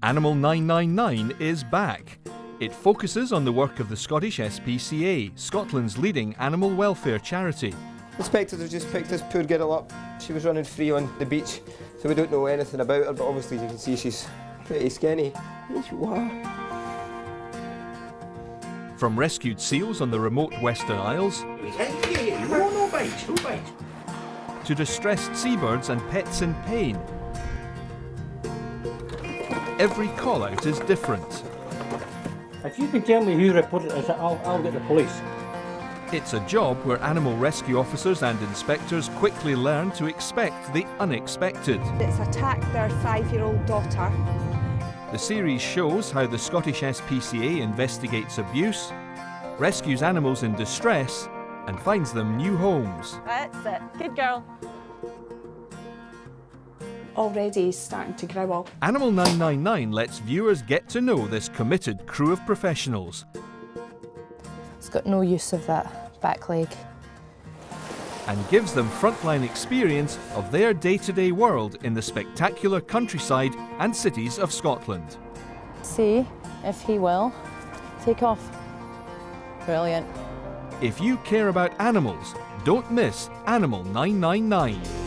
Animal 999 is back. It focuses on the work of the Scottish SPCA, Scotland's leading animal welfare charity. Inspectors have just picked this poor girl up. She was running free on the beach, so we don't know anything about her, but obviously you can see she's pretty skinny. Yes, you are. From rescued seals on the remote Western Isles to distressed seabirds and pets in pain, every call-out is different. If you can tell me who reported this, I'll get the police. It's a job where animal rescue officers and inspectors quickly learn to expect the unexpected. It's attacked their 5-year-old daughter. The series shows how the Scottish SPCA investigates abuse, rescues animals in distress, and finds them new homes. That's it. Good girl. Already starting to growl. Animal 999 lets viewers get to know this committed crew of professionals. It's got no use of that back leg. And gives them frontline experience of their day-to-day world in the spectacular countryside and cities of Scotland. See if he will take off. Brilliant. If you care about animals, don't miss Animal 999.